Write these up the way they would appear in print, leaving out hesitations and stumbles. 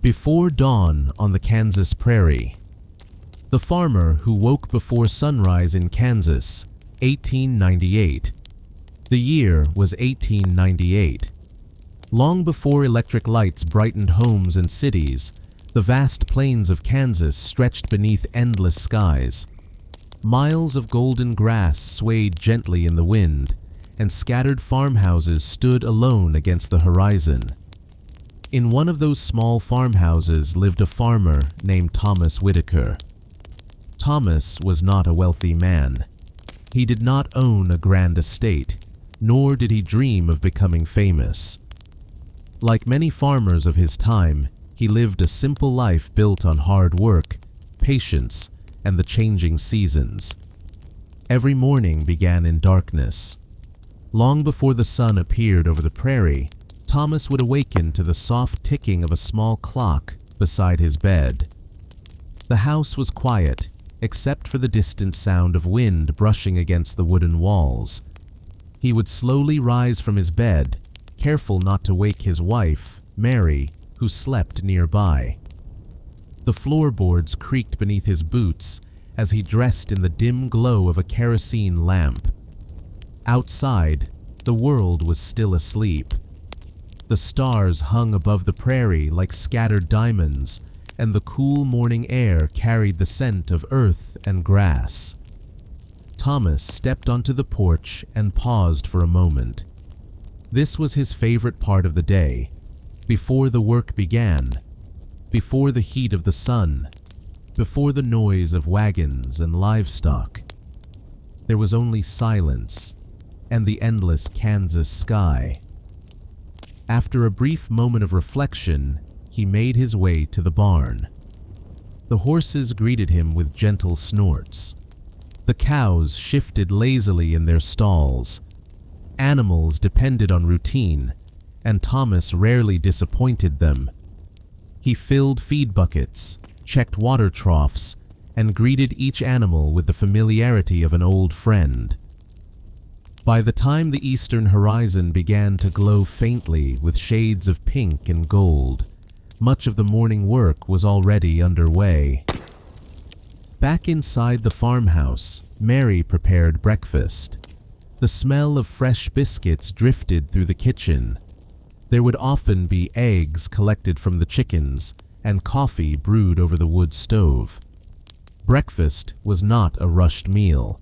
Before dawn on the Kansas prairie. The farmer who woke before sunrise in Kansas, 1898. The year was 1898. Long before electric lights brightened homes and cities, the vast plains of Kansas stretched beneath endless skies. Miles of golden grass swayed gently in the wind, and scattered farmhouses stood alone against the horizon. In one of those small farmhouses lived a farmer named Thomas Whitaker. Thomas was not a wealthy man. He did not own a grand estate, nor did he dream of becoming famous. Like many farmers of his time, he lived a simple life built on hard work, patience, and the changing seasons. Every morning began in darkness. Long before the sun appeared over the prairie, Thomas would awaken to the soft ticking of a small clock beside his bed. The house was quiet, except for the distant sound of wind brushing against the wooden walls. He would slowly rise from his bed, careful not to wake his wife, Mary, who slept nearby. The floorboards creaked beneath his boots as he dressed in the dim glow of a kerosene lamp. Outside, the world was still asleep. The stars hung above the prairie like scattered diamonds, and the cool morning air carried the scent of earth and grass. Thomas stepped onto the porch and paused for a moment. This was his favorite part of the day, before the work began, before the heat of the sun, before the noise of wagons and livestock. There was only silence and the endless Kansas sky. After a brief moment of reflection, he made his way to the barn. The horses greeted him with gentle snorts. The cows shifted lazily in their stalls. Animals depended on routine, and Thomas rarely disappointed them. He filled feed buckets, checked water troughs, and greeted each animal with the familiarity of an old friend. By the time the eastern horizon began to glow faintly with shades of pink and gold, much of the morning work was already underway. Back inside the farmhouse, Mary prepared breakfast. The smell of fresh biscuits drifted through the kitchen. There would often be eggs collected from the chickens and coffee brewed over the wood stove. Breakfast was not a rushed meal.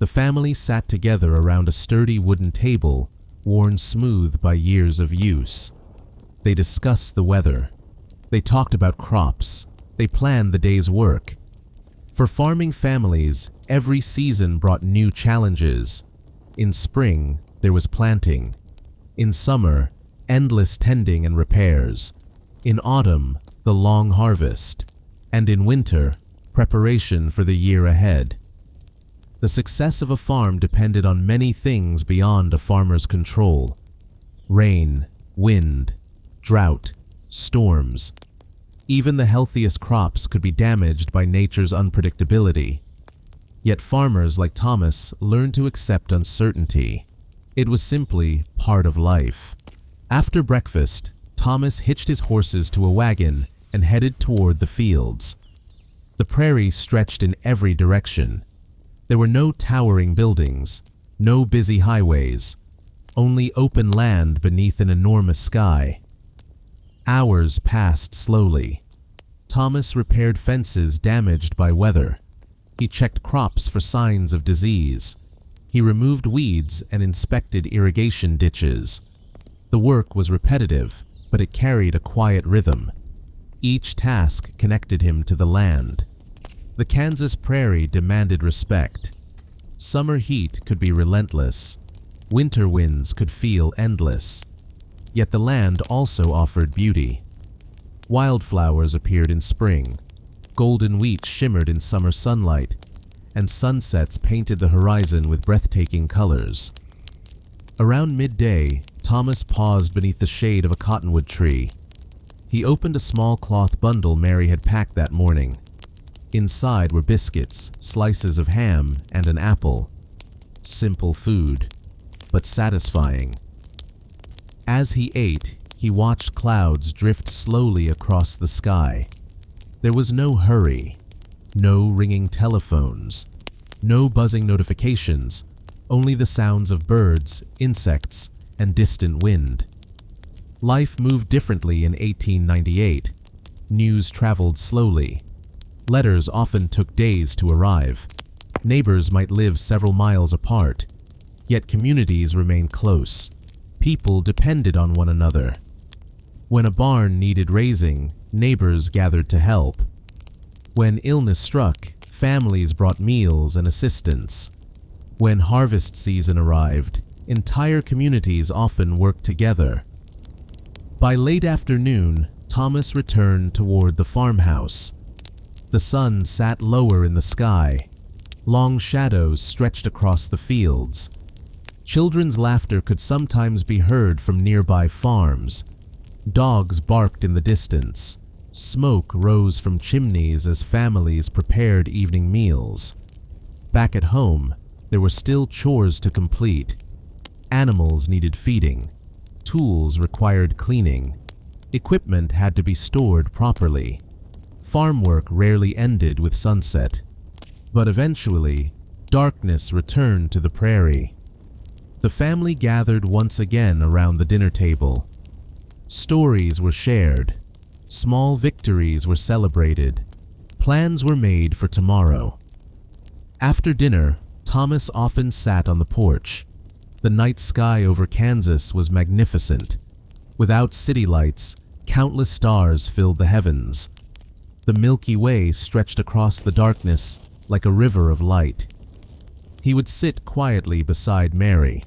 The family sat together around a sturdy wooden table, worn smooth by years of use. They discussed the weather. They talked about crops. They planned the day's work. For farming families, every season brought new challenges. In spring, there was planting. In summer, endless tending and repairs. In autumn, the long harvest. And in winter, preparation for the year ahead. The success of a farm depended on many things beyond a farmer's control. Rain, wind, drought, storms. Even the healthiest crops could be damaged by nature's unpredictability. Yet farmers like Thomas learned to accept uncertainty. It was simply part of life. After breakfast, Thomas hitched his horses to a wagon and headed toward the fields. The prairie stretched in every direction. There were no towering buildings, no busy highways, only open land beneath an enormous sky. Hours passed slowly. Thomas repaired fences damaged by weather. He checked crops for signs of disease. He removed weeds and inspected irrigation ditches. The work was repetitive, but it carried a quiet rhythm. Each task connected him to the land. The Kansas prairie demanded respect. Summer heat could be relentless. Winter winds could feel endless. Yet the land also offered beauty. Wildflowers appeared in spring. Golden wheat shimmered in summer sunlight, and sunsets painted the horizon with breathtaking colors. Around midday, Thomas paused beneath the shade of a cottonwood tree. He opened a small cloth bundle Mary had packed that morning. Inside were biscuits, slices of ham, and an apple. Simple food, but satisfying. As he ate, he watched clouds drift slowly across the sky. There was no hurry, no ringing telephones, no buzzing notifications, only the sounds of birds, insects, and distant wind. Life moved differently in 1898. News traveled slowly. Letters often took days to arrive. Neighbors might live several miles apart, yet communities remained close. People depended on one another. When a barn needed raising, neighbors gathered to help. When illness struck, families brought meals and assistance. When harvest season arrived, entire communities often worked together. By late afternoon, Thomas returned toward the farmhouse. The sun sat lower in the sky. Long shadows stretched across the fields. Children's laughter could sometimes be heard from nearby farms. Dogs barked in the distance. Smoke rose from chimneys as families prepared evening meals. Back at home, there were still chores to complete. Animals needed feeding. Tools required cleaning. Equipment had to be stored properly. Farm work rarely ended with sunset. But eventually, darkness returned to the prairie. The family gathered once again around the dinner table. Stories were shared. Small victories were celebrated. Plans were made for tomorrow. After dinner, Thomas often sat on the porch. The night sky over Kansas was magnificent. Without city lights, countless stars filled the heavens. The Milky Way stretched across the darkness like a river of light. He would sit quietly beside Mary.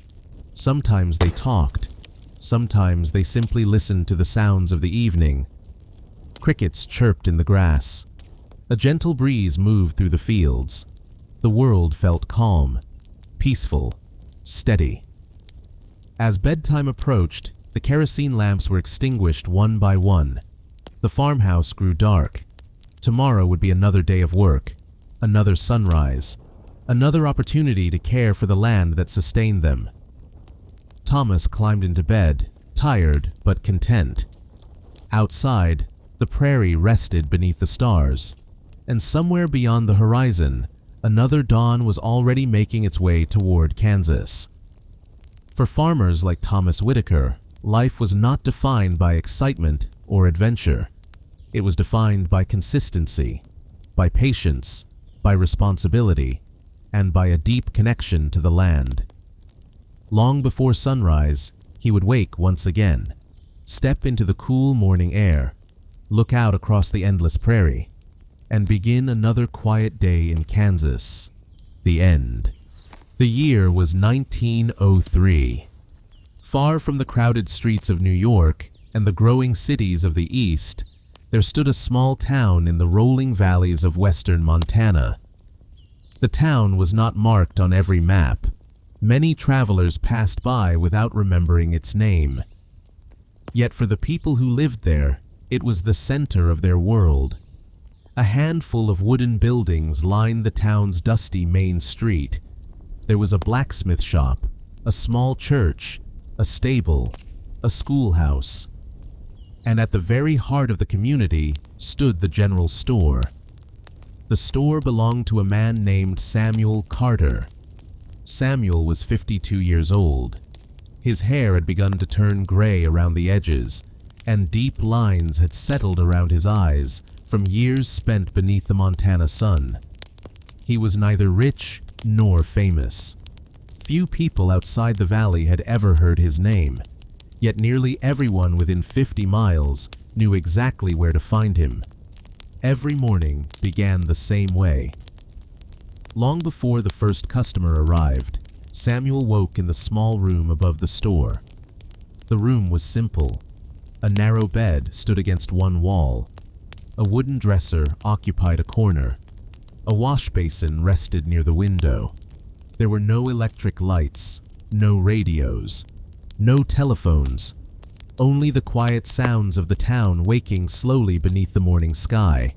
Sometimes they talked. Sometimes they simply listened to the sounds of the evening. Crickets chirped in the grass. A gentle breeze moved through the fields. The world felt calm, peaceful, steady. As bedtime approached, the kerosene lamps were extinguished one by one. The farmhouse grew dark. Tomorrow would be another day of work, another sunrise, another opportunity to care for the land that sustained them. Thomas climbed into bed, tired but content. Outside, the prairie rested beneath the stars, and somewhere beyond the horizon, another dawn was already making its way toward Kansas. For farmers like Thomas Whitaker, life was not defined by excitement or adventure. It was defined by consistency, by patience, by responsibility, and by a deep connection to the land. Long before sunrise, he would wake once again, step into the cool morning air, look out across the endless prairie, and begin another quiet day in Kansas. The end. The year was 1903. Far from the crowded streets of New York and the growing cities of the East, there stood a small town in the rolling valleys of western Montana. The town was not marked on every map. Many travelers passed by without remembering its name. Yet for the people who lived there, it was the center of their world. A handful of wooden buildings lined the town's dusty main street. There was a blacksmith shop, a small church, a stable, a schoolhouse. And at the very heart of the community stood the general store. The store belonged to a man named Samuel Carter. Samuel was 52 years old. His hair had begun to turn gray around the edges, and deep lines had settled around his eyes from years spent beneath the Montana sun. He was neither rich nor famous. Few people outside the valley had ever heard his name, yet nearly everyone within 50 miles knew exactly where to find him. Every morning began the same way. Long before the first customer arrived, Samuel woke in the small room above the store. The room was simple. A narrow bed stood against one wall. A wooden dresser occupied a corner. A wash basin rested near the window. There were no electric lights, no radios, no telephones, only the quiet sounds of the town waking slowly beneath the morning sky.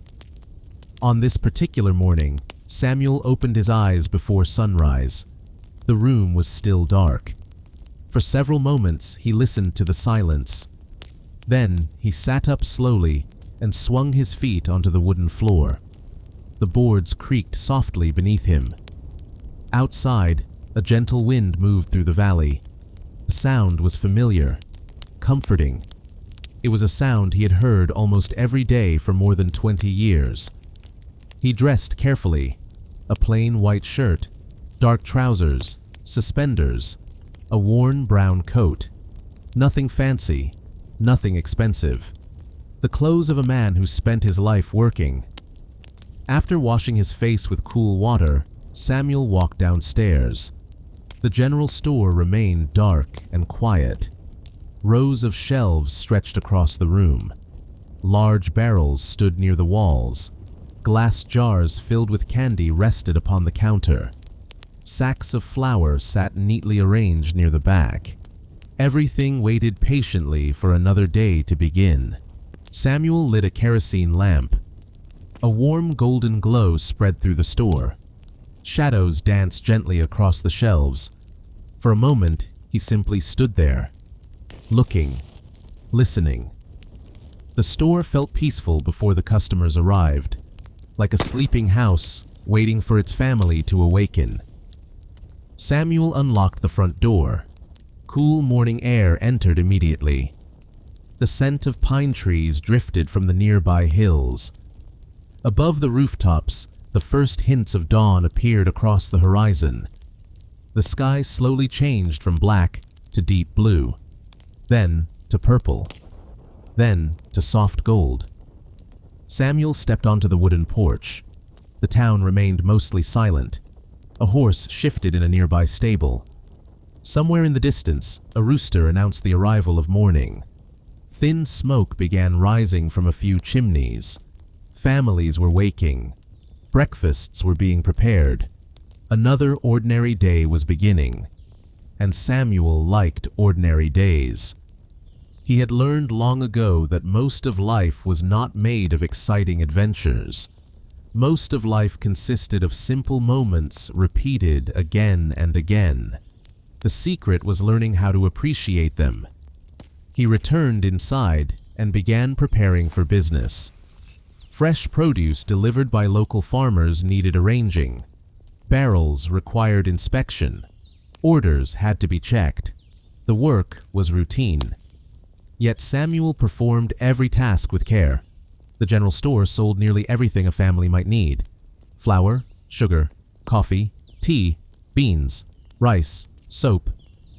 On this particular morning, Samuel opened his eyes before sunrise. The room was still dark. For several moments, he listened to the silence. Then he sat up slowly and swung his feet onto the wooden floor. The boards creaked softly beneath him. Outside, a gentle wind moved through the valley. The sound was familiar, comforting. It was a sound he had heard almost every day for more than 20 years. He dressed carefully, a plain white shirt, dark trousers, suspenders, a worn brown coat. Nothing fancy, nothing expensive. The clothes of a man who spent his life working. After washing his face with cool water, Samuel walked downstairs. The general store remained dark and quiet. Rows of shelves stretched across the room. Large barrels stood near the walls. Glass jars filled with candy rested upon the counter. Sacks of flour sat neatly arranged near the back. Everything waited patiently for another day to begin. Samuel lit a kerosene lamp. A warm golden glow spread through the store. Shadows danced gently across the shelves. For a moment, he simply stood there, looking, listening. The store felt peaceful before the customers arrived, like a sleeping house waiting for its family to awaken. Samuel unlocked the front door. Cool morning air entered immediately. The scent of pine trees drifted from the nearby hills. Above the rooftops, the first hints of dawn appeared across the horizon. The sky slowly changed from black to deep blue, then to purple, then to soft gold. Samuel stepped onto the wooden porch. The town remained mostly silent. A horse shifted in a nearby stable. Somewhere in the distance, a rooster announced the arrival of morning. Thin smoke began rising from a few chimneys. Families were waking. Breakfasts were being prepared. Another ordinary day was beginning, and Samuel liked ordinary days. He had learned long ago that most of life was not made of exciting adventures. Most of life consisted of simple moments repeated again and again. The secret was learning how to appreciate them. He returned inside and began preparing for business. Fresh produce delivered by local farmers needed arranging. Barrels required inspection. Orders had to be checked. The work was routine. Yet Samuel performed every task with care. The general store sold nearly everything a family might need: flour, sugar, coffee, tea, beans, rice, soap,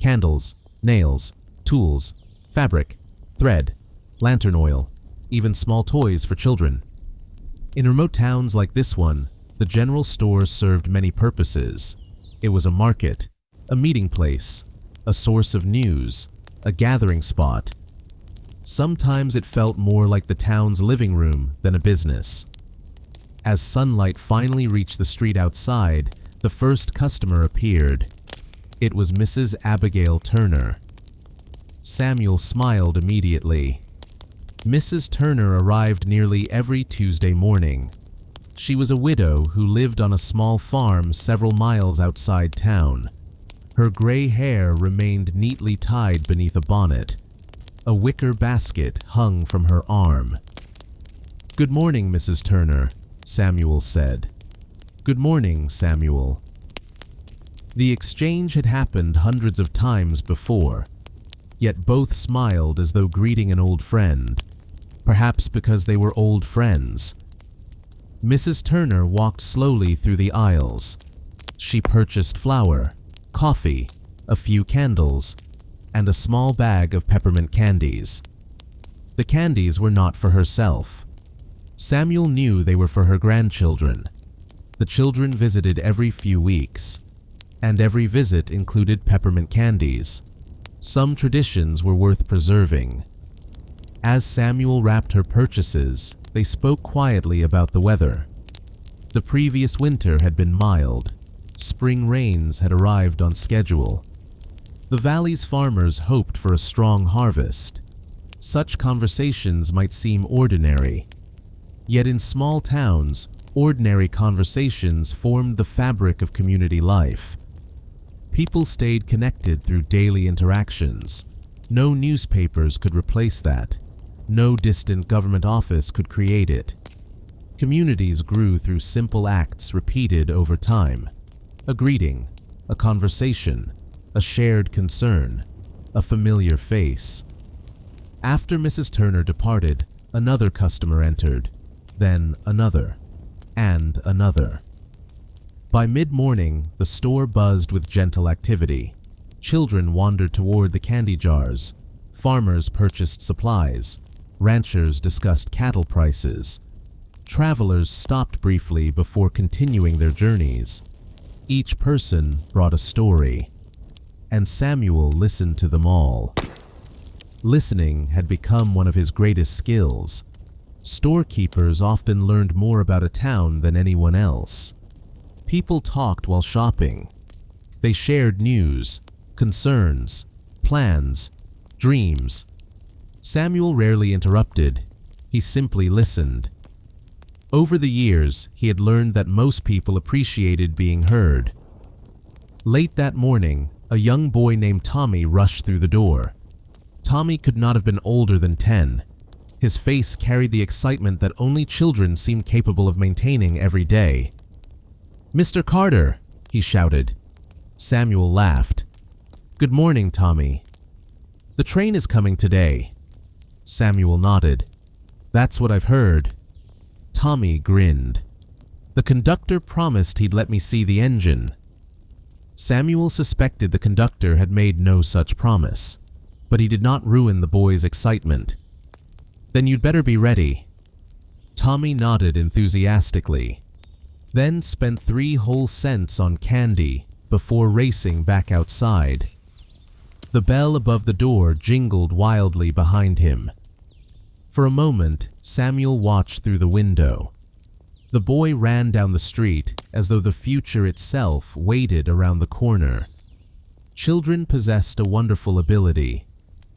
candles, nails, tools, fabric, thread, lantern oil, even small toys for children. In remote towns like this one, the general store served many purposes. It was a market, a meeting place, a source of news, a gathering spot. Sometimes it felt more like the town's living room than a business. As sunlight finally reached the street outside, the first customer appeared. It was Mrs. Abigail Turner. Samuel smiled immediately. Mrs. Turner arrived nearly every Tuesday morning. She was a widow who lived on a small farm several miles outside town. Her gray hair remained neatly tied beneath a bonnet. A wicker basket hung from her arm. "Good morning, Mrs. Turner," Samuel said. "Good morning, Samuel." The exchange had happened hundreds of times before, yet both smiled as though greeting an old friend, perhaps because they were old friends. Mrs. Turner walked slowly through the aisles. She purchased flour, coffee, a few candles, and a small bag of peppermint candies. The candies were not for herself. Samuel knew they were for her grandchildren. The children visited every few weeks, and every visit included peppermint candies. Some traditions were worth preserving. As Samuel wrapped her purchases, they spoke quietly about the weather. The previous winter had been mild. Spring rains had arrived on schedule. The valley's farmers hoped for a strong harvest. Such conversations might seem ordinary. Yet in small towns, ordinary conversations formed the fabric of community life. People stayed connected through daily interactions. No newspapers could replace that. No distant government office could create it. Communities grew through simple acts repeated over time. A greeting, a conversation, a shared concern, a familiar face. After Mrs. Turner departed, another customer entered, then another, and another. By mid-morning, the store buzzed with gentle activity. Children wandered toward the candy jars. Farmers purchased supplies. Ranchers discussed cattle prices. Travelers stopped briefly before continuing their journeys. Each person brought a story, and Samuel listened to them all. Listening had become one of his greatest skills. Storekeepers often learned more about a town than anyone else. People talked while shopping. They shared news, concerns, plans, dreams. Samuel rarely interrupted. He simply listened. Over the years, he had learned that most people appreciated being heard. Late that morning, a young boy named Tommy rushed through the door. Tommy could not have been older than 10. His face carried the excitement that only children seemed capable of maintaining every day. "Mr. Carter!" he shouted. Samuel laughed. "Good morning, Tommy." "The train is coming today." Samuel nodded. "That's what I've heard." Tommy grinned. "The conductor promised he'd let me see the engine." Samuel suspected the conductor had made no such promise, but he did not ruin the boy's excitement. "Then you'd better be ready." Tommy nodded enthusiastically, then spent 3 whole cents on candy before racing back outside. The bell above the door jingled wildly behind him. For a moment, Samuel watched through the window. The boy ran down the street as though the future itself waited around the corner. Children possessed a wonderful ability.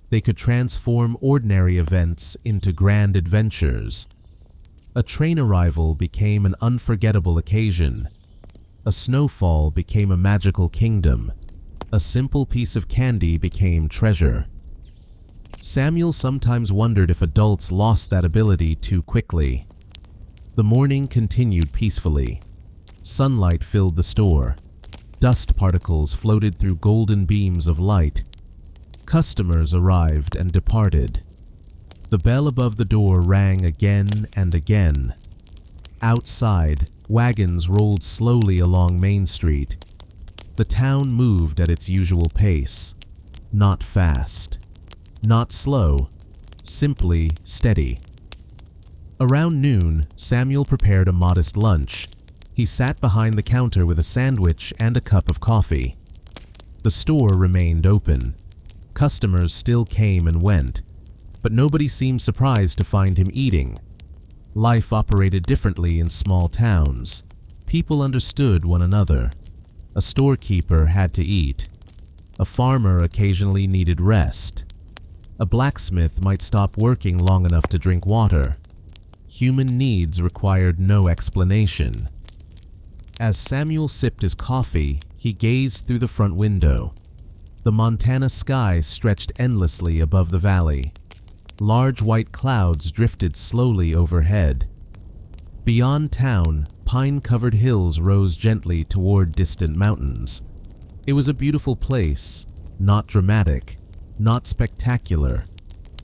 They could transform ordinary events into grand adventures. A train arrival became an unforgettable occasion. A snowfall became a magical kingdom. A simple piece of candy became treasure. Samuel sometimes wondered if adults lost that ability too quickly. The morning continued peacefully. Sunlight filled the store. Dust particles floated through golden beams of light. Customers arrived and departed. The bell above the door rang again and again. Outside, wagons rolled slowly along Main Street. The town moved at its usual pace. Not fast. Not slow. Simply steady. Around noon, Samuel prepared a modest lunch. He sat behind the counter with a sandwich and a cup of coffee. The store remained open. Customers still came and went, but nobody seemed surprised to find him eating. Life operated differently in small towns. People understood one another. A storekeeper had to eat. A farmer occasionally needed rest. A blacksmith might stop working long enough to drink water. Human needs required no explanation. As Samuel sipped his coffee, he gazed through the front window. The Montana sky stretched endlessly above the valley. Large white clouds drifted slowly overhead. Beyond town, pine-covered hills rose gently toward distant mountains. It was a beautiful place, not dramatic, not spectacular,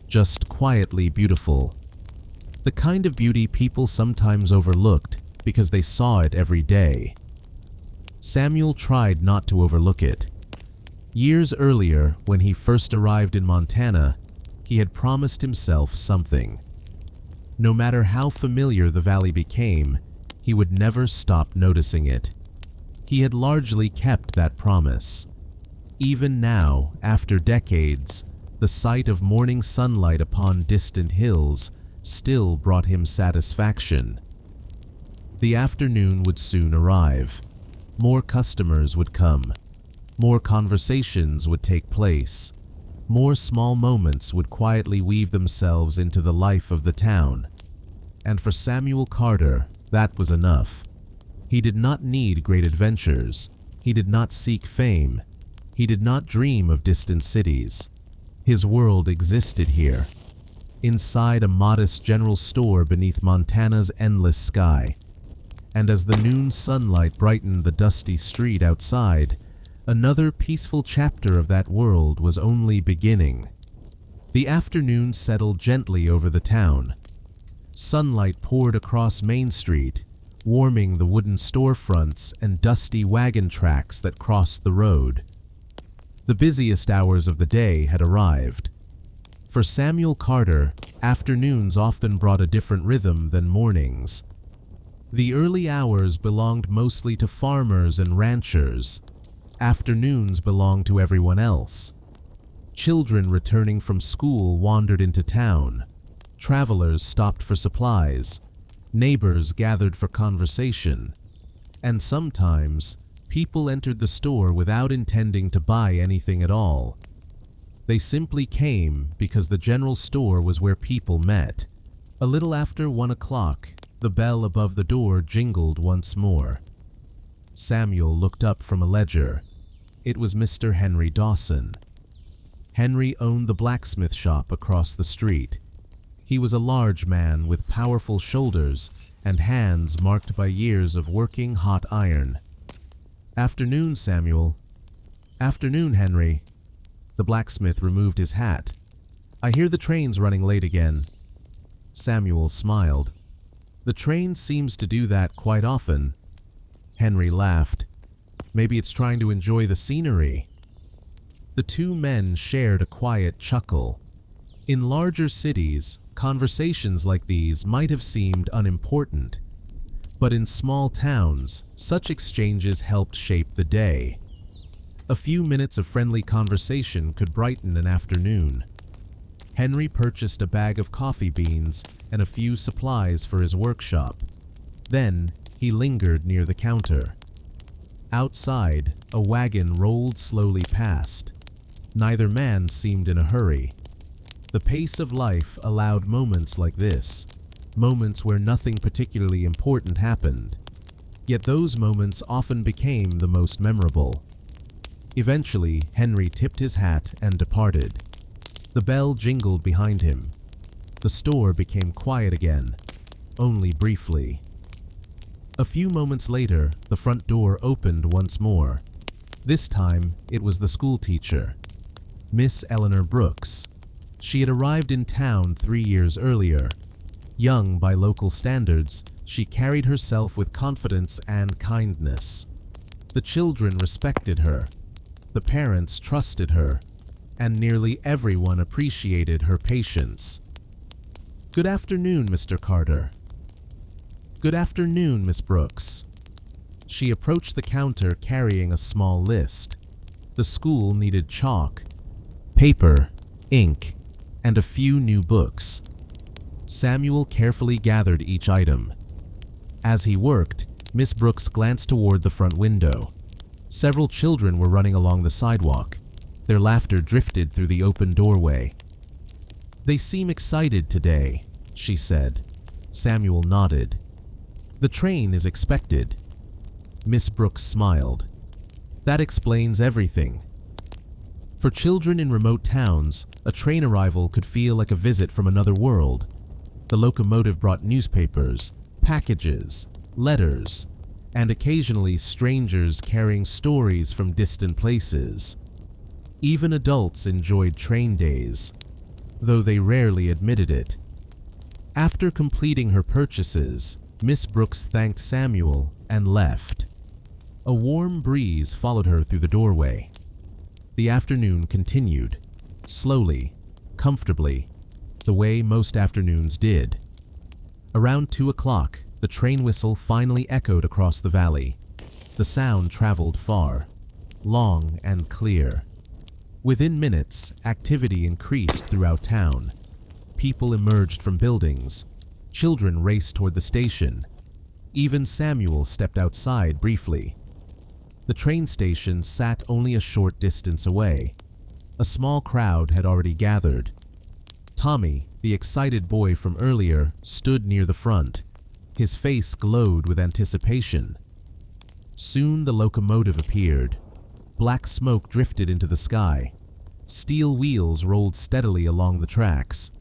just quietly beautiful. The kind of beauty people sometimes overlooked because they saw it every day. Samuel tried not to overlook it. Years earlier, when he first arrived in Montana, he had promised himself something. No matter how familiar the valley became, he would never stop noticing it. He had largely kept that promise. Even now, after decades, the sight of morning sunlight upon distant hills still brought him satisfaction. The afternoon would soon arrive. More customers would come. More conversations would take place. More small moments would quietly weave themselves into the life of the town. And for Samuel Carter, that was enough. He did not need great adventures. He did not seek fame. He did not dream of distant cities. His world existed here. inside a modest general store beneath Montana's endless sky. And as the noon sunlight brightened the dusty street outside, another peaceful chapter of that world was only beginning. The afternoon settled gently over the town. Sunlight poured across Main Street, warming the wooden storefronts and dusty wagon tracks that crossed the road. The busiest hours of the day had arrived. For Samuel Carter, afternoons often brought a different rhythm than mornings. The early hours belonged mostly to farmers and ranchers. Afternoons belonged to everyone else. Children returning from school wandered into town. Travelers stopped for supplies. Neighbors gathered for conversation. And sometimes, people entered the store without intending to buy anything at all. They simply came because the general store was where people met. A little after 1 o'clock, the bell above the door jingled once more. Samuel looked up from a ledger. It was Mr. Henry Dawson. Henry owned the blacksmith shop across the street. He was a large man with powerful shoulders and hands marked by years of working hot iron. "Afternoon, Samuel." "Afternoon, Henry." The blacksmith removed his hat. "I hear the train's running late again." Samuel smiled. "The train seems to do that quite often." Henry laughed. "Maybe it's trying to enjoy the scenery." The two men shared a quiet chuckle. In larger cities, conversations like these might have seemed unimportant. But in small towns, such exchanges helped shape the day. A few minutes of friendly conversation could brighten an afternoon. Henry purchased a bag of coffee beans and a few supplies for his workshop. Then, he lingered near the counter. Outside, a wagon rolled slowly past. Neither man seemed in a hurry. The pace of life allowed moments like this, moments where nothing particularly important happened. Yet those moments often became the most memorable. Eventually, Henry tipped his hat and departed. The bell jingled behind him. The store became quiet again, only briefly. A few moments later, the front door opened once more. This time, it was the schoolteacher, Miss Eleanor Brooks. She had arrived in town 3 years earlier. Young by local standards, she carried herself with confidence and kindness. The children respected her. The parents trusted her, and nearly everyone appreciated her patience. "Good afternoon, Mr. Carter." "Good afternoon, Miss Brooks." She approached the counter carrying a small list. The school needed chalk, paper, ink, and a few new books. Samuel carefully gathered each item. As he worked, Miss Brooks glanced toward the front window. Several children were running along the sidewalk. Their laughter drifted through the open doorway. "They seem excited today," she said. Samuel nodded. "The train is expected." Miss Brooks smiled. "That explains everything." For children in remote towns, a train arrival could feel like a visit from another world. The locomotive brought newspapers, packages, letters, and occasionally strangers carrying stories from distant places. Even adults enjoyed train days, though they rarely admitted it. After completing her purchases, Miss Brooks thanked Samuel and left. A warm breeze followed her through the doorway. The afternoon continued, slowly, comfortably, the way most afternoons did. Around 2 o'clock, the train whistle finally echoed across the valley. The sound traveled far, long and clear. Within minutes, activity increased throughout town. People emerged from buildings. Children raced toward the station. Even Samuel stepped outside briefly. The train station sat only a short distance away. A small crowd had already gathered. Tommy, the excited boy from earlier, stood near the front. His face glowed with anticipation. Soon the locomotive appeared. Black smoke drifted into the sky. Steel wheels rolled steadily along the tracks.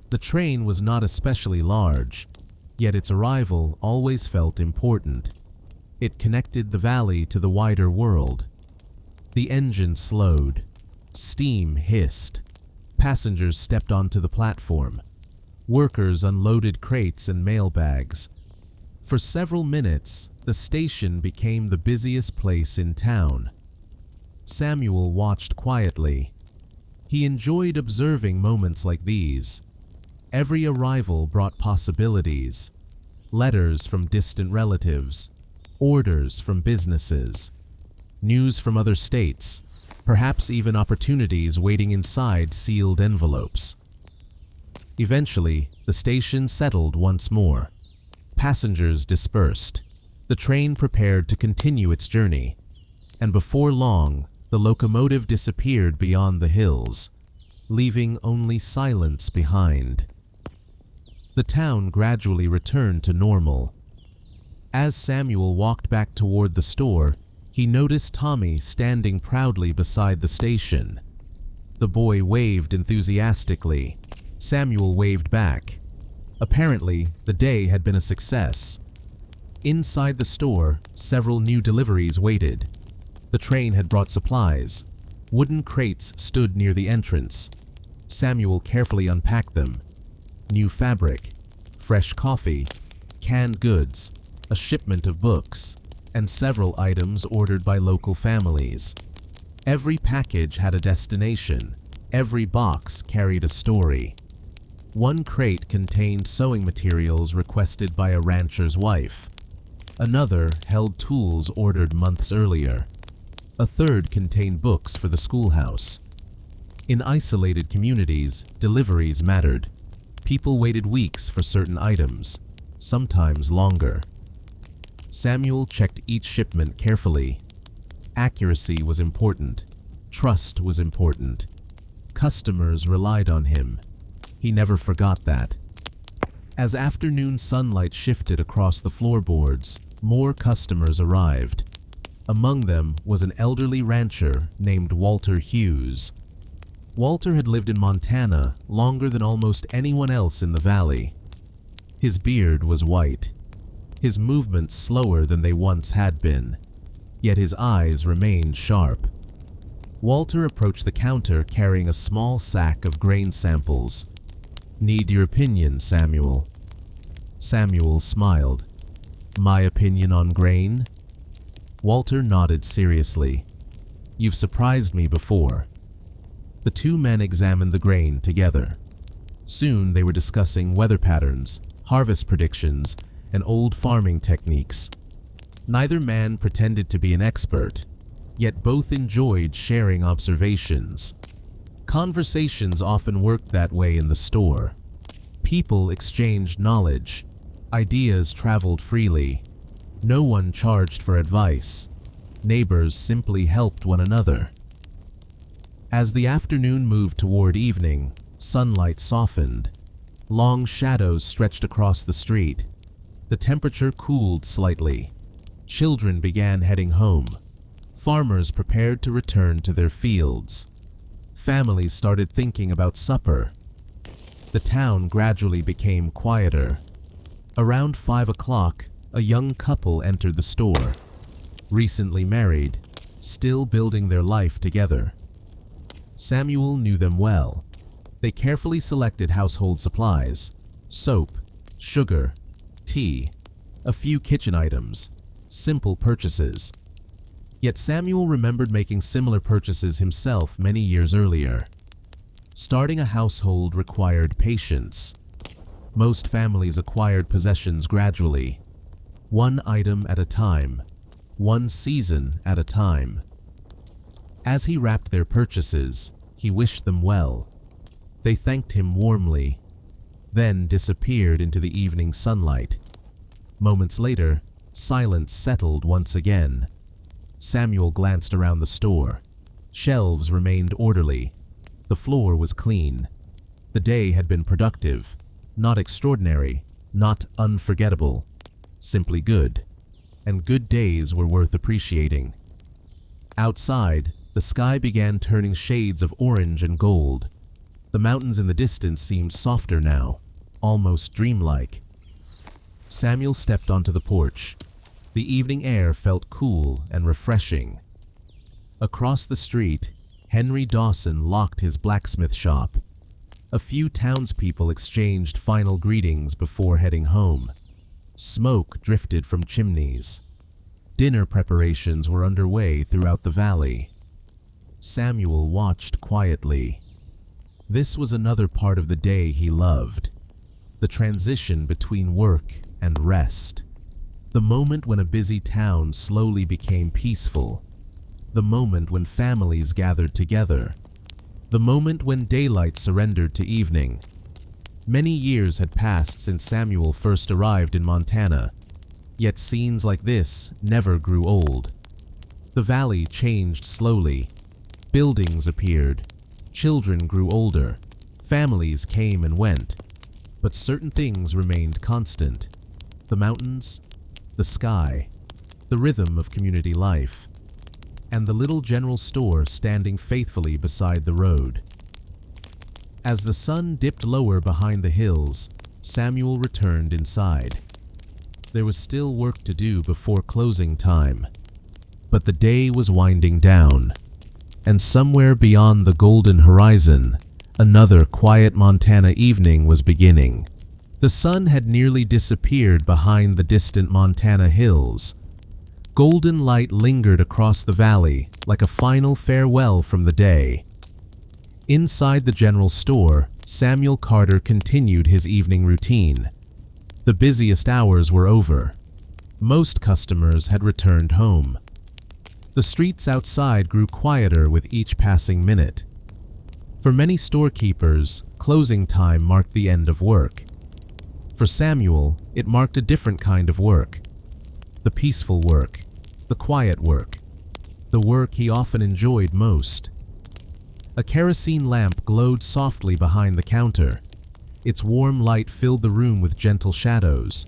The train was not especially large, yet its arrival always felt important. It connected the valley to the wider world. The engine slowed. Steam hissed. Passengers stepped onto the platform. Workers unloaded crates and mailbags. For several minutes, the station became the busiest place in town. Samuel watched quietly. He enjoyed observing moments like these. Every arrival brought possibilities. Letters from distant relatives, orders from businesses, news from other states, perhaps even opportunities waiting inside sealed envelopes. Eventually, the station settled once more. Passengers dispersed. The train prepared to continue its journey, and before long, the locomotive disappeared beyond the hills, leaving only silence behind. The town gradually returned to normal. As Samuel walked back toward the store, he noticed Tommy standing proudly beside the station. The boy waved enthusiastically. Samuel waved back. Apparently, the day had been a success. Inside the store, several new deliveries waited. The train had brought supplies. Wooden crates stood near the entrance. Samuel carefully unpacked them. New fabric, fresh coffee, canned goods, a shipment of books, and several items ordered by local families. Every package had a destination. Every box carried a story. One crate contained sewing materials requested by a rancher's wife. Another held tools ordered months earlier. A third contained books for the schoolhouse. In isolated communities, deliveries mattered. People waited weeks for certain items, sometimes longer. Samuel checked each shipment carefully. Accuracy was important. Trust was important. Customers relied on him. He never forgot that. As afternoon sunlight shifted across the floorboards, more customers arrived. Among them was an elderly rancher named Walter Hughes. Walter had lived in Montana longer than almost anyone else in the valley. His beard was white, his movements slower than they once had been, yet his eyes remained sharp. Walter approached the counter carrying a small sack of grain samples. "Need your opinion, Samuel." Samuel smiled. "My opinion on grain?" Walter nodded seriously. "You've surprised me before." The two men examined the grain together. Soon they were discussing weather patterns, harvest predictions, and old farming techniques. Neither man pretended to be an expert, yet both enjoyed sharing observations. Conversations often worked that way in the store. People exchanged knowledge. Ideas traveled freely. No one charged for advice. Neighbors simply helped one another. As the afternoon moved toward evening, sunlight softened. Long shadows stretched across the street. The temperature cooled slightly. Children began heading home. Farmers prepared to return to their fields. Families started thinking about supper. The town gradually became quieter. Around 5 o'clock, a young couple entered the store. Recently married, still building their life together. Samuel knew them well. They carefully selected household supplies: soap, sugar, tea, a few kitchen items, simple purchases. Yet Samuel remembered making similar purchases himself many years earlier. Starting a household required patience. Most families acquired possessions gradually, one item at a time, one season at a time. As he wrapped their purchases, he wished them well. They thanked him warmly, then disappeared into the evening sunlight. Moments later, silence settled once again. Samuel glanced around the store. Shelves remained orderly. The floor was clean. The day had been productive, not extraordinary, not unforgettable, simply good. And good days were worth appreciating. Outside, the sky began turning shades of orange and gold. The mountains in the distance seemed softer now, almost dreamlike. Samuel stepped onto the porch. The evening air felt cool and refreshing. Across the street, Henry Dawson locked his blacksmith shop. A few townspeople exchanged final greetings before heading home. Smoke drifted from chimneys. Dinner preparations were underway throughout the valley. Samuel watched quietly. This was another part of the day he loved. The transition between work and rest. The moment when a busy town slowly became peaceful. The moment when families gathered together. The moment when daylight surrendered to evening. Many years had passed since Samuel first arrived in Montana, yet scenes like this never grew old. The valley changed slowly. Buildings appeared. Children grew older. Families came and went. But certain things remained constant. The mountains, the sky, the rhythm of community life, and the little general store standing faithfully beside the road. As the sun dipped lower behind the hills, Samuel returned inside. There was still work to do before closing time, but the day was winding down, and somewhere beyond the golden horizon, another quiet Montana evening was beginning. The sun had nearly disappeared behind the distant Montana hills. Golden light lingered across the valley like a final farewell from the day. Inside the general store, Samuel Carter continued his evening routine. The busiest hours were over. Most customers had returned home. The streets outside grew quieter with each passing minute. For many storekeepers, closing time marked the end of work. For Samuel, it marked a different kind of work. The peaceful work, the quiet work, the work he often enjoyed most. A kerosene lamp glowed softly behind the counter. Its warm light filled the room with gentle shadows.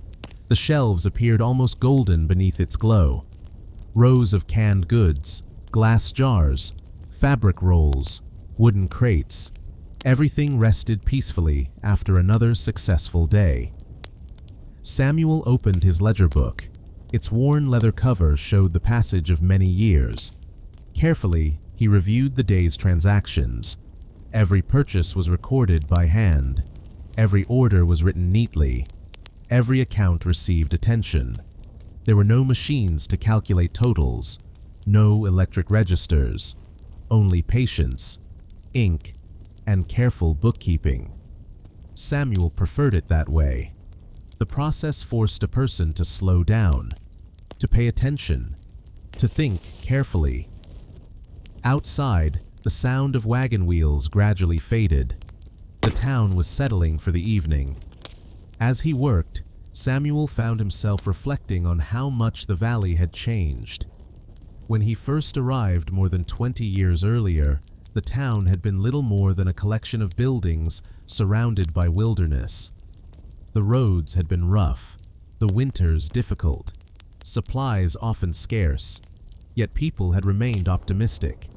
The shelves appeared almost golden beneath its glow. Rows of canned goods, glass jars, fabric rolls, wooden crates. Everything rested peacefully after another successful day. Samuel opened his ledger book. Its worn leather cover showed the passage of many years. Carefully, he reviewed the day's transactions. Every purchase was recorded by hand. Every order was written neatly. Every account received attention. There were no machines to calculate totals, no electric registers, only patience, ink, and careful bookkeeping. Samuel preferred it that way. The process forced a person to slow down, to pay attention, to think carefully. Outside, the sound of wagon wheels gradually faded. The town was settling for the evening. As he worked, Samuel found himself reflecting on how much the valley had changed. When he first arrived more than 20 years earlier, the town had been little more than a collection of buildings surrounded by wilderness. The roads had been rough, the winters difficult, supplies often scarce, yet people had remained optimistic.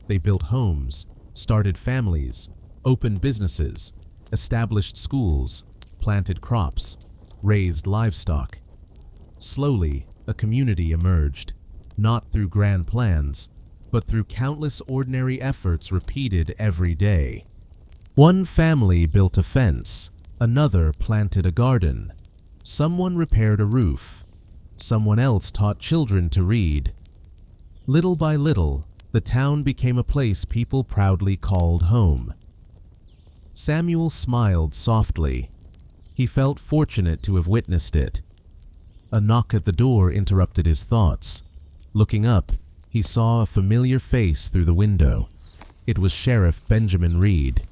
They built homes, started families, opened businesses, established schools, planted crops, raised livestock. Slowly, a community emerged, not through grand plans, but through countless ordinary efforts repeated every day. One family built a fence, another planted a garden, someone repaired a roof, someone else taught children to read. Little by little, the town became a place people proudly called home. Samuel smiled softly. He felt fortunate to have witnessed it. A knock at the door interrupted his thoughts. Looking up, he saw a familiar face through the window. It was Sheriff Benjamin Reed.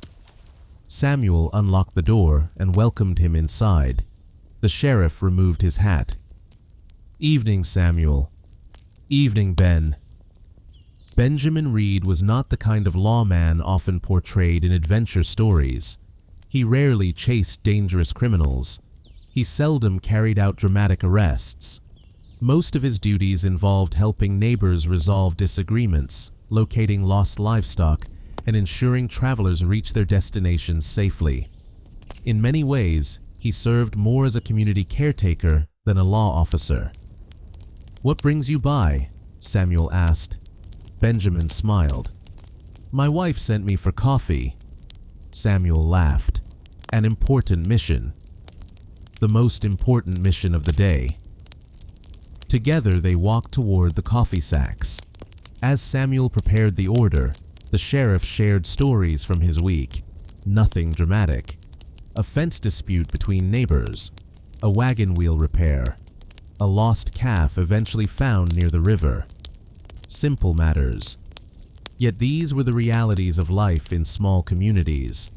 Samuel unlocked the door and welcomed him inside. The sheriff removed his hat. "Evening, Samuel." "Evening, Ben." Benjamin Reed was not the kind of lawman often portrayed in adventure stories. He rarely chased dangerous criminals. He seldom carried out dramatic arrests. Most of his duties involved helping neighbors resolve disagreements, locating lost livestock, and ensuring travelers reach their destinations safely. In many ways, he served more as a community caretaker than a law officer. "What brings you by?" Samuel asked. Benjamin smiled. "My wife sent me for coffee." Samuel laughed. "An important mission." "The most important mission of the day." Together they walked toward the coffee sacks. As Samuel prepared the order, the sheriff shared stories from his week. Nothing dramatic. A fence dispute between neighbors, a wagon wheel repair, a lost calf eventually found near the river. Simple matters. Yet these were the realities of life in small communities.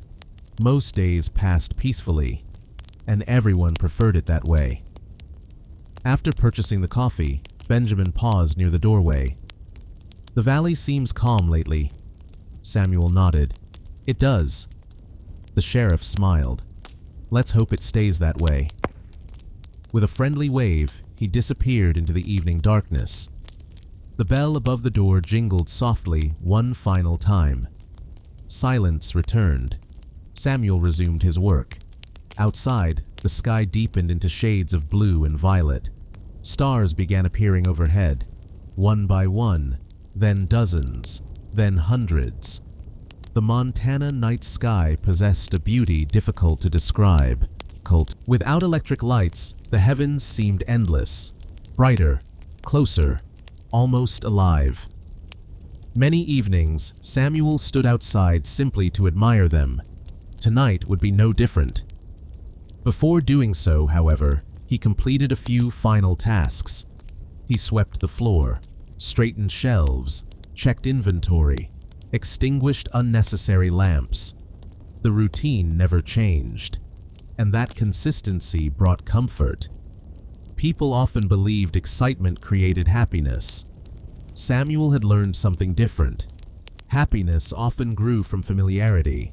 Most days passed peacefully, and everyone preferred it that way. After purchasing the coffee, Benjamin paused near the doorway. "The valley seems calm lately." Samuel nodded. "It does." The sheriff smiled. "Let's hope it stays that way." With a friendly wave, he disappeared into the evening darkness. The bell above the door jingled softly one final time. Silence returned. Samuel resumed his work. Outside, the sky deepened into shades of blue and violet. Stars began appearing overhead, one by one, then dozens, then hundreds. The Montana night sky possessed a beauty difficult to describe. Without electric lights, the heavens seemed endless, brighter, closer, almost alive. Many evenings, Samuel stood outside simply to admire them. Tonight would be no different. Before doing so, however, he completed a few final tasks. He swept the floor, straightened shelves, checked inventory, extinguished unnecessary lamps. The routine never changed, and that consistency brought comfort. People often believed excitement created happiness. Samuel had learned something different. Happiness often grew from familiarity,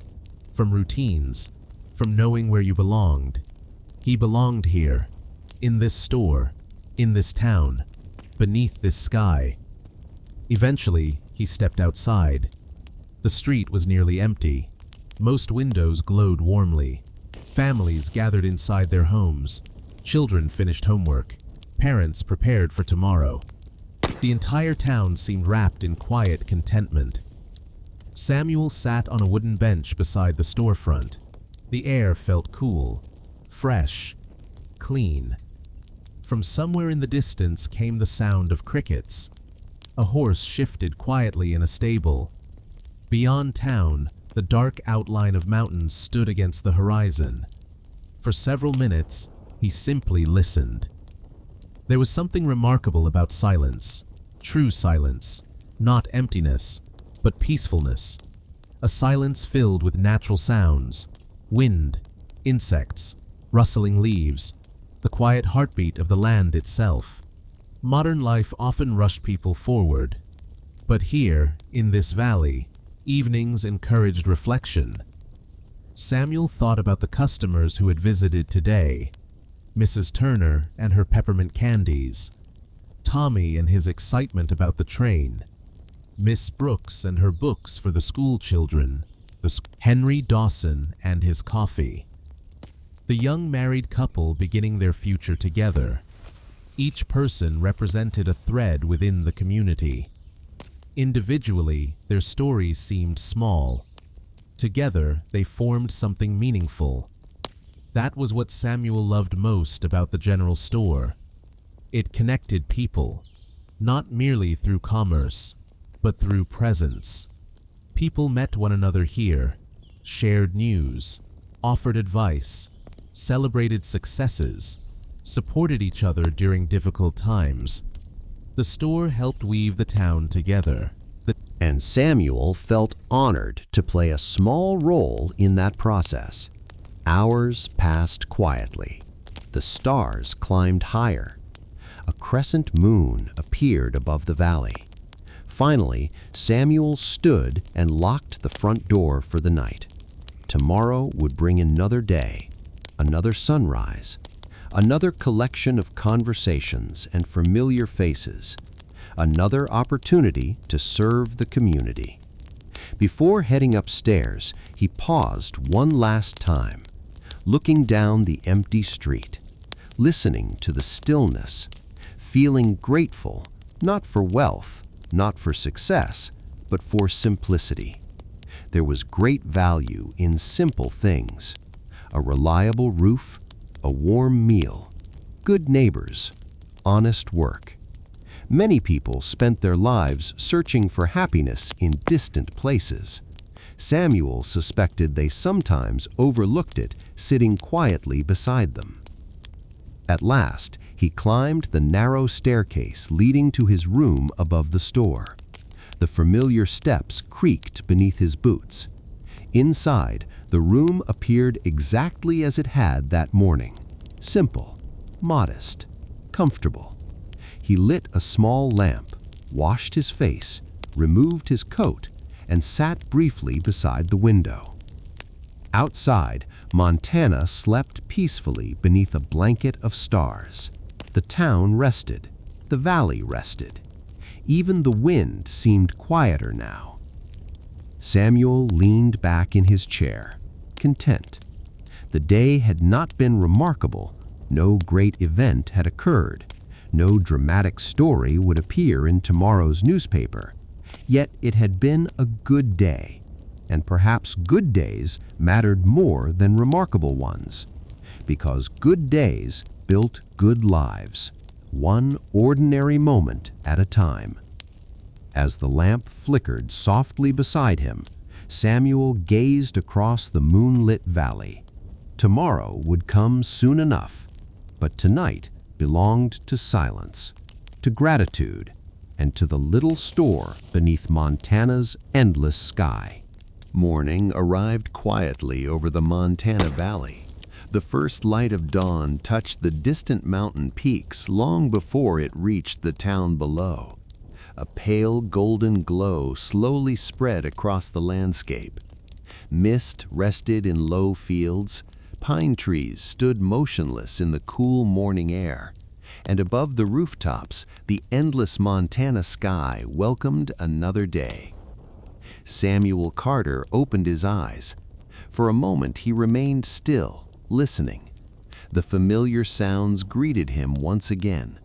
from routines, from knowing where you belonged. He belonged here, in this store, in this town, beneath this sky. Eventually, he stepped outside. The street was nearly empty. Most windows glowed warmly. Families gathered inside their homes. Children finished homework. Parents prepared for tomorrow. The entire town seemed wrapped in quiet contentment. Samuel sat on a wooden bench beside the storefront. The air felt cool, fresh, clean. From somewhere in the distance came the sound of crickets. A horse shifted quietly in a stable. Beyond town, the dark outline of mountains stood against the horizon. For several minutes, he simply listened. There was something remarkable about silence, true silence, not emptiness, but peacefulness. A silence filled with natural sounds, wind, insects, rustling leaves, the quiet heartbeat of the land itself. Modern life often rushed people forward, but here, in this valley, evenings encouraged reflection. Samuel thought about the customers who had visited today, Mrs. Turner and her peppermint candies, Tommy and his excitement about the train, Miss Brooks and her books for the school children, Henry Dawson and his coffee, the young married couple beginning their future together. Each person represented a thread within the community. Individually, their stories seemed small. Together, they formed something meaningful. That was what Samuel loved most about the general store. It connected people, not merely through commerce, but through presence. People met one another here, shared news, offered advice, celebrated successes, supported each other during difficult times. The store helped weave the town together. And Samuel felt honored to play a small role in that process. Hours passed quietly. The stars climbed higher. A crescent moon appeared above the valley. Finally, Samuel stood and locked the front door for the night. Tomorrow would bring another day, another sunrise, another collection of conversations and familiar faces, another opportunity to serve the community. Before heading upstairs, he paused one last time, looking down the empty street, listening to the stillness, feeling grateful not for wealth, not for success, but for simplicity. There was great value in simple things: a reliable roof, a warm meal, good neighbors, honest work. Many people spent their lives searching for happiness in distant places. Samuel suspected they sometimes overlooked it sitting quietly beside them. At last, he climbed the narrow staircase leading to his room above the store. The familiar steps creaked beneath his boots. Inside, the room appeared exactly as it had that morning: simple, modest, comfortable. He lit a small lamp, washed his face, removed his coat, and sat briefly beside the window. Outside, Montana slept peacefully beneath a blanket of stars. The town rested. The valley rested. Even the wind seemed quieter now. Samuel leaned back in his chair, content. The day had not been remarkable. No great event had occurred. No dramatic story would appear in tomorrow's newspaper. Yet it had been a good day, and perhaps good days mattered more than remarkable ones, because good days built good lives, one ordinary moment at a time. As the lamp flickered softly beside him, Samuel gazed across the moonlit valley. Tomorrow would come soon enough, but tonight belonged to silence, to gratitude, and to the little store beneath Montana's endless sky. Morning arrived quietly over the Montana Valley. The first light of dawn touched the distant mountain peaks long before it reached the town below. A pale golden glow slowly spread across the landscape. Mist rested in low fields, pine trees stood motionless in the cool morning air, and above the rooftops, the endless Montana sky welcomed another day. Samuel Carter opened his eyes. For a moment he remained still, listening. The familiar sounds greeted him once again: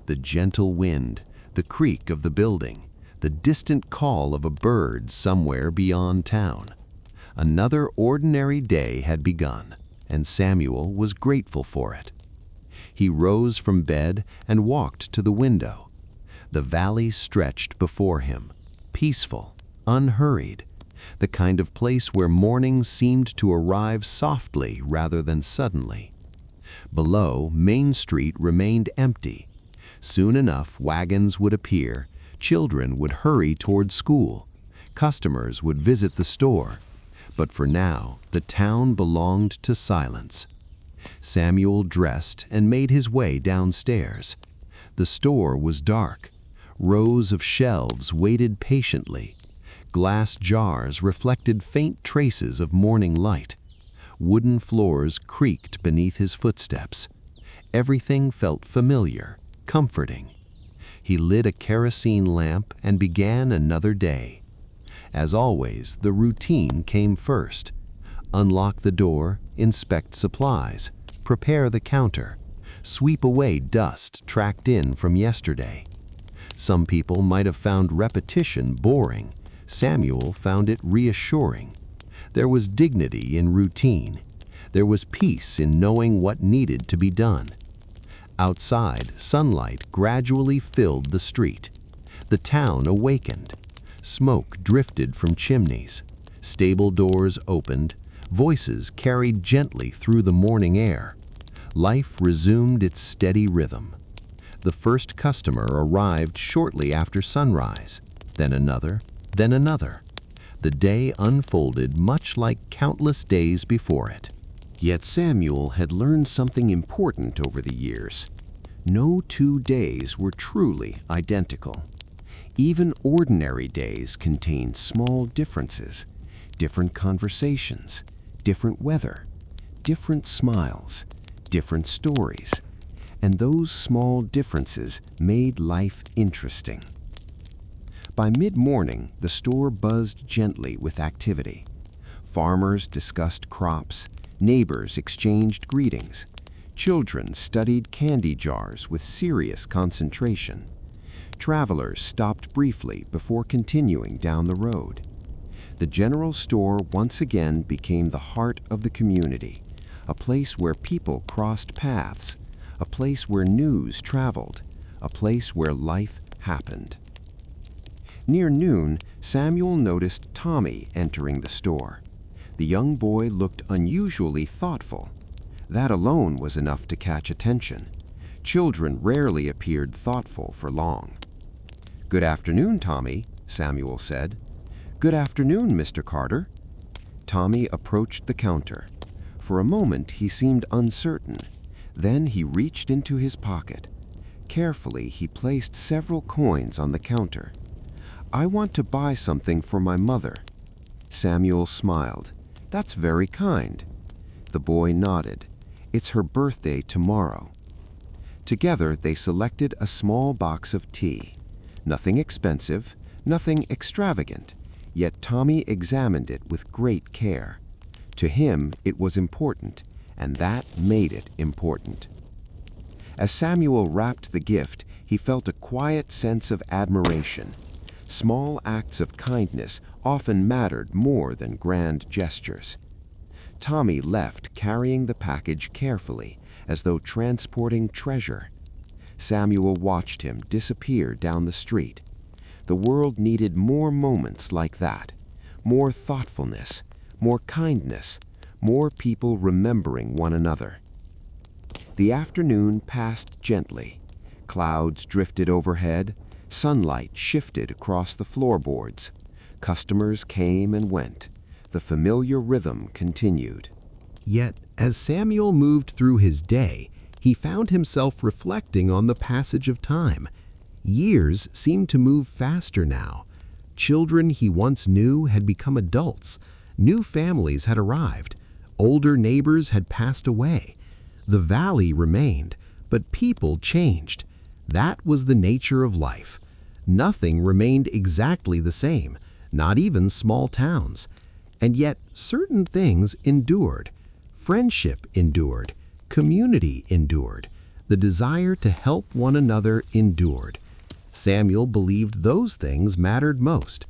the gentle wind, the creak of the building, the distant call of a bird somewhere beyond town. Another ordinary day had begun, and Samuel was grateful for it. He rose from bed and walked to the window. The valley stretched before him, peaceful, unhurried, the kind of place where morning seemed to arrive softly rather than suddenly. Below, Main Street remained empty. Soon enough, wagons would appear, children would hurry toward school, customers would visit the store. But for now, the town belonged to silence. Samuel dressed and made his way downstairs. The store was dark. Rows of shelves waited patiently. Glass jars reflected faint traces of morning light. Wooden floors creaked beneath his footsteps. Everything felt familiar, comforting. He lit a kerosene lamp and began another day. As always, the routine came first. Unlock the door, inspect supplies, prepare the counter, sweep away dust tracked in from yesterday. Some people might have found repetition boring. Samuel found it reassuring. There was dignity in routine. There was peace in knowing what needed to be done. Outside, sunlight gradually filled the street. The town awakened. Smoke drifted from chimneys. Stable doors opened. Voices carried gently through the morning air. Life resumed its steady rhythm. The first customer arrived shortly after sunrise, then another, then another. The day unfolded much like countless days before it. Yet Samuel had learned something important over the years. No 2 days were truly identical. Even ordinary days contained small differences, different conversations, different weather, different smiles, different stories, and those small differences made life interesting. By mid-morning, the store buzzed gently with activity. Farmers discussed crops, neighbors exchanged greetings, children studied candy jars with serious concentration. Travelers stopped briefly before continuing down the road. The general store once again became the heart of the community, a place where people crossed paths, a place where news traveled, a place where life happened. Near noon, Samuel noticed Tommy entering the store. The young boy looked unusually thoughtful. That alone was enough to catch attention. Children rarely appeared thoughtful for long. "Good afternoon, Tommy," Samuel said. "Good afternoon, Mr. Carter." Tommy approached the counter. For a moment he seemed uncertain. Then he reached into his pocket. Carefully he placed several coins on the counter. "I want to buy something for my mother." Samuel smiled. "That's very kind." The boy nodded. "It's her birthday tomorrow." Together they selected a small box of tea. Nothing expensive, nothing extravagant, yet Tommy examined it with great care. To him it was important, and that made it important. As Samuel wrapped the gift, he felt a quiet sense of admiration. Small acts of kindness often mattered more than grand gestures. Tommy left carrying the package carefully, as though transporting treasure. Samuel watched him disappear down the street. The world needed more moments like that, more thoughtfulness, more kindness, more people remembering one another. The afternoon passed gently. Clouds drifted overhead. Sunlight shifted across the floorboards. Customers came and went. The familiar rhythm continued. Yet, as Samuel moved through his day, he found himself reflecting on the passage of time. Years seemed to move faster now. Children he once knew had become adults. New families had arrived. Older neighbors had passed away. The valley remained, but people changed. That was the nature of life. Nothing remained exactly the same, not even small towns. And yet certain things endured. Friendship endured. Community endured. The desire to help one another endured. Samuel believed those things mattered most.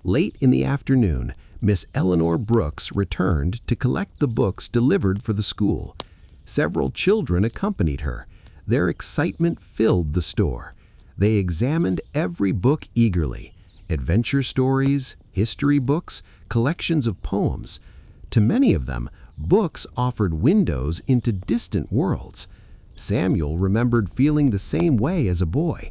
Late in the afternoon, Miss Eleanor Brooks returned to collect the books delivered for the school. Several children accompanied her. Their excitement filled the store. They examined every book eagerly. Adventure stories, history books, collections of poems. To many of them, books offered windows into distant worlds. Samuel remembered feeling the same way as a boy.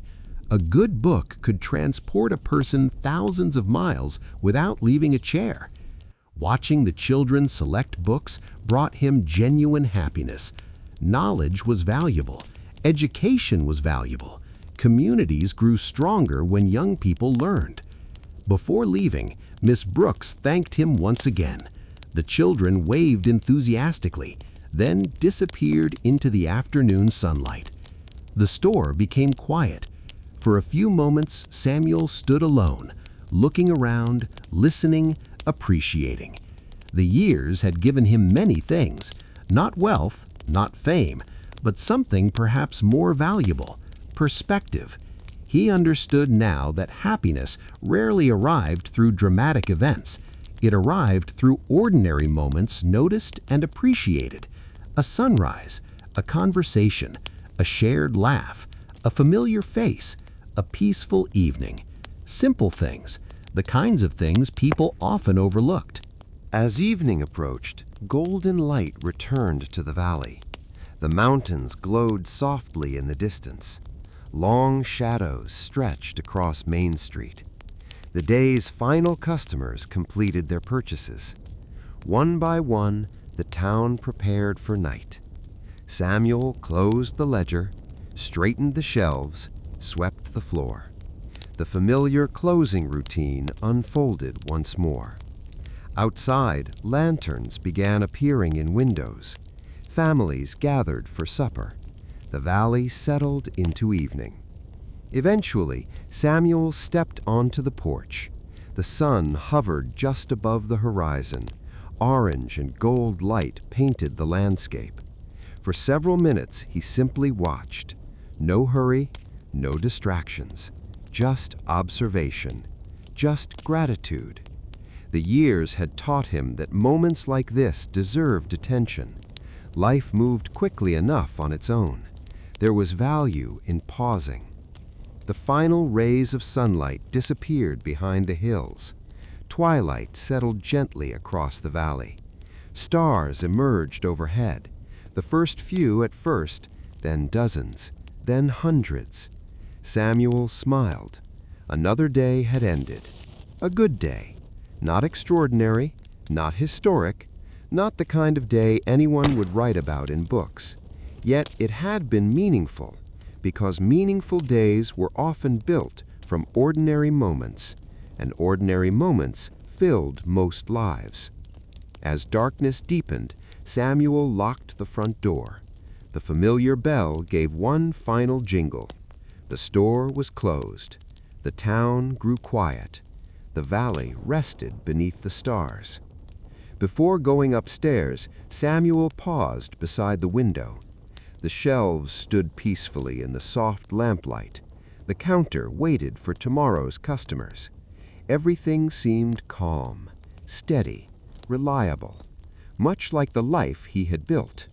A good book could transport a person thousands of miles without leaving a chair. Watching the children select books brought him genuine happiness. Knowledge was valuable. Education was valuable. Communities grew stronger when young people learned. Before leaving, Miss Brooks thanked him once again. The children waved enthusiastically, then disappeared into the afternoon sunlight. The store became quiet. For a few moments, Samuel stood alone, looking around, listening, appreciating. The years had given him many things, not wealth, not fame, but something perhaps more valuable, perspective. He understood now that happiness rarely arrived through dramatic events. It arrived through ordinary moments noticed and appreciated. A sunrise, a conversation, a shared laugh, a familiar face, a peaceful evening. Simple things, the kinds of things people often overlooked. As evening approached, golden light returned to the valley. The mountains glowed softly in the distance. Long shadows stretched across Main Street. The day's final customers completed their purchases. One by one, the town prepared for night. Samuel closed the ledger, straightened the shelves, swept the floor. The familiar closing routine unfolded once more. Outside, lanterns began appearing in windows. Families gathered for supper. The valley settled into evening. Eventually, Samuel stepped onto the porch. The sun hovered just above the horizon. Orange and gold light painted the landscape. For several minutes, he simply watched. No hurry, no distractions, just observation, just gratitude. The years had taught him that moments like this deserved attention. Life moved quickly enough on its own. There was value in pausing. The final rays of sunlight disappeared behind the hills. Twilight settled gently across the valley. Stars emerged overhead, the first few at first, then dozens, then hundreds. Samuel smiled. Another day had ended. A good day. Not extraordinary, not historic, not the kind of day anyone would write about in books. Yet it had been meaningful, because meaningful days were often built from ordinary moments, and ordinary moments filled most lives. As darkness deepened, Samuel locked the front door. The familiar bell gave one final jingle. The store was closed. The town grew quiet. The valley rested beneath the stars. Before going upstairs, Samuel paused beside the window. The shelves stood peacefully in the soft lamplight. The counter waited for tomorrow's customers. Everything seemed calm, steady, reliable, much like the life he had built.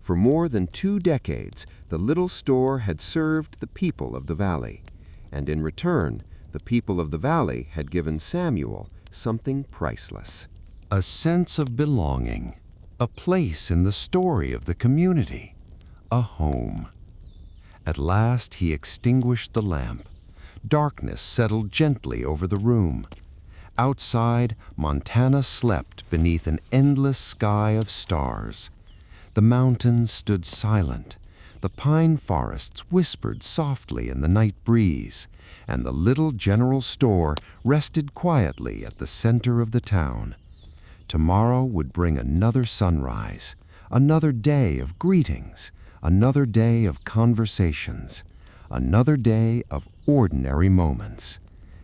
For more than 2 decades, the little store had served the people of the valley, and in return, the people of the valley had given Samuel something priceless. A sense of belonging, a place in the story of the community, a home. At last he extinguished the lamp. Darkness settled gently over the room. Outside, Montana slept beneath an endless sky of stars. The mountains stood silent. The pine forests whispered softly in the night breeze, and the little general store rested quietly at the center of the town. Tomorrow would bring another sunrise, another day of greetings, another day of conversations, another day of ordinary moments.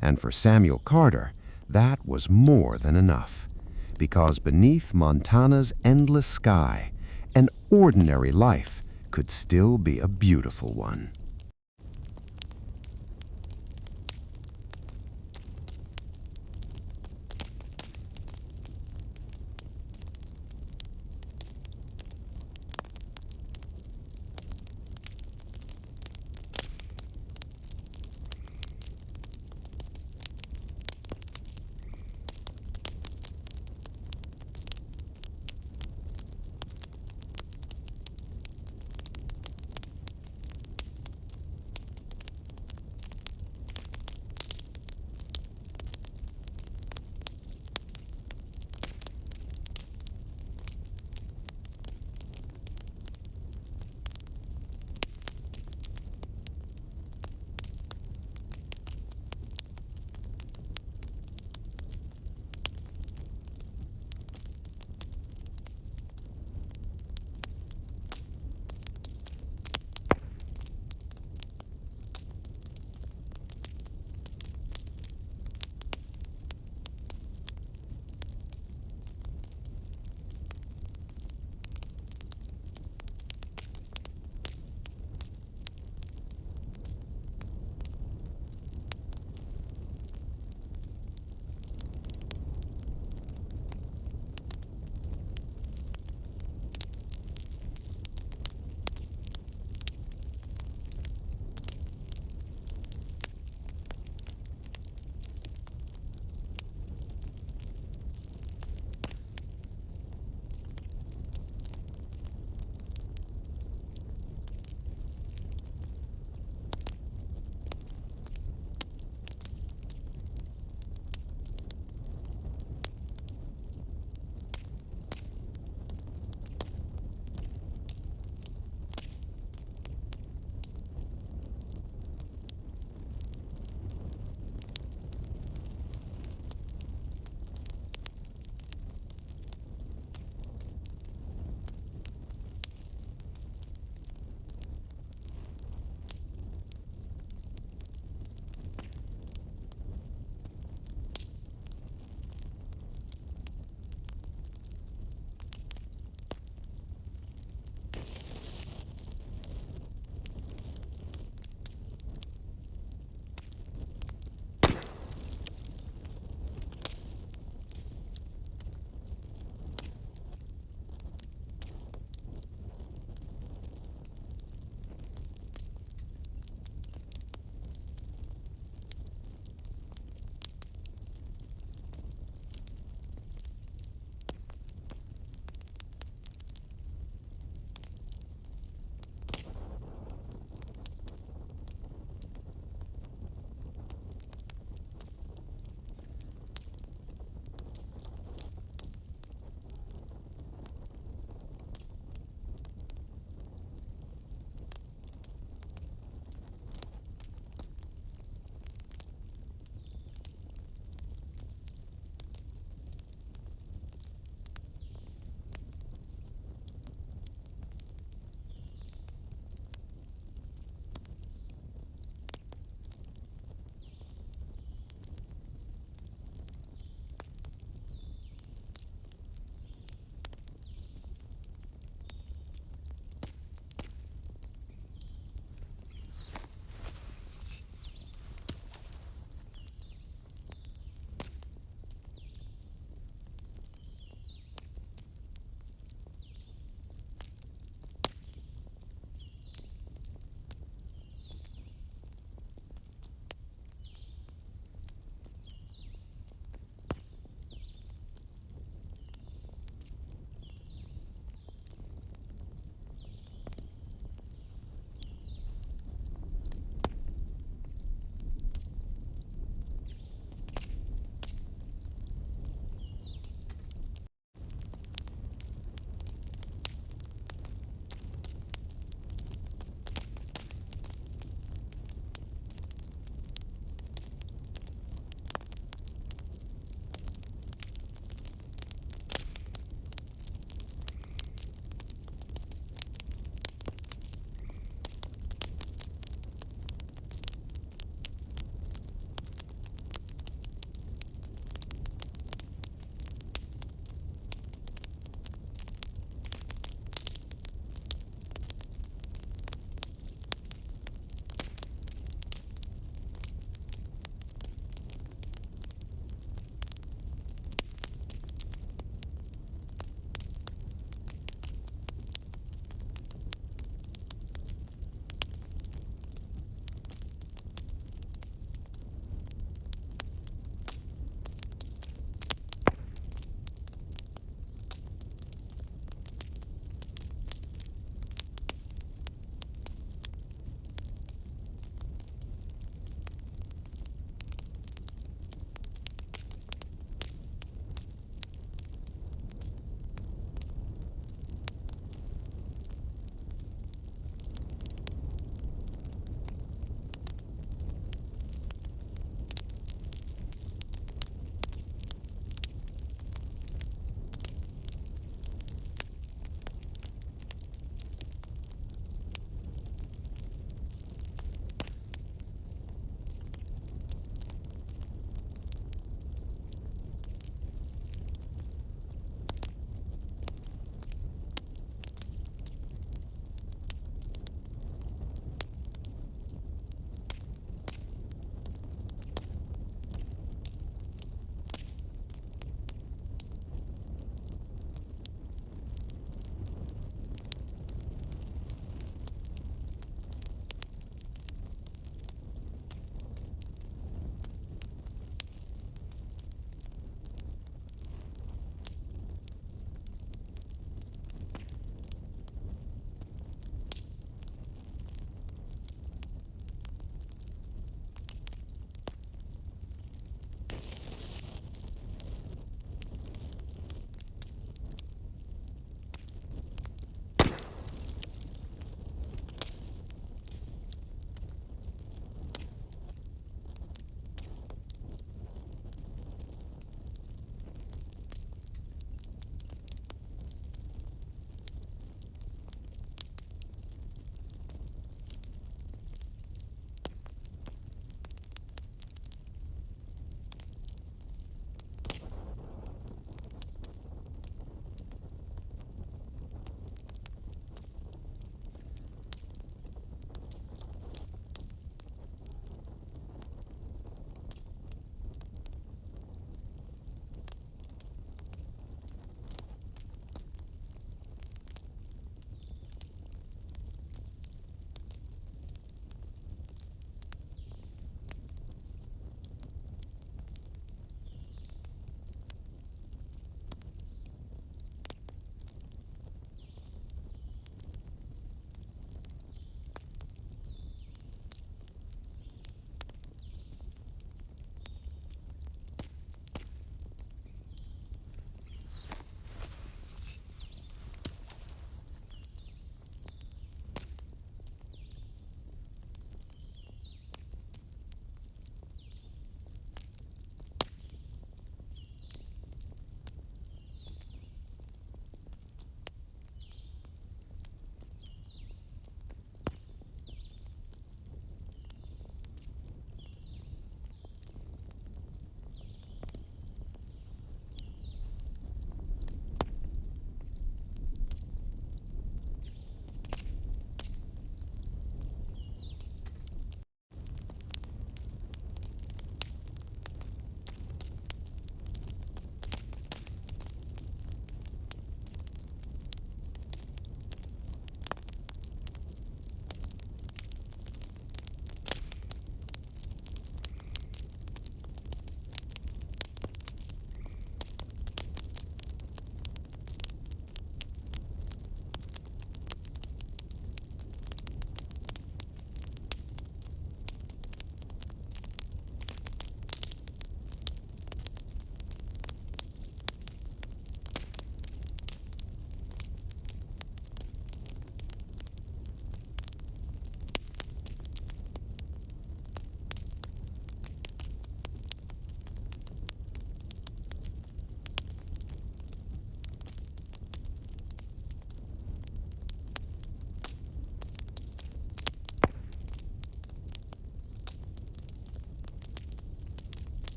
And for Samuel Carter, that was more than enough, because beneath Montana's endless sky, an ordinary life could still be a beautiful one.